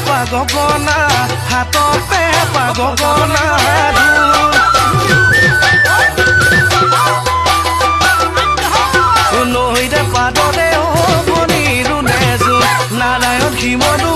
পাগগনা হাততে পাগগনা নৈৰে পাদৰে অ মণি ৰুণে জো নাৰায়ণ শিৱদো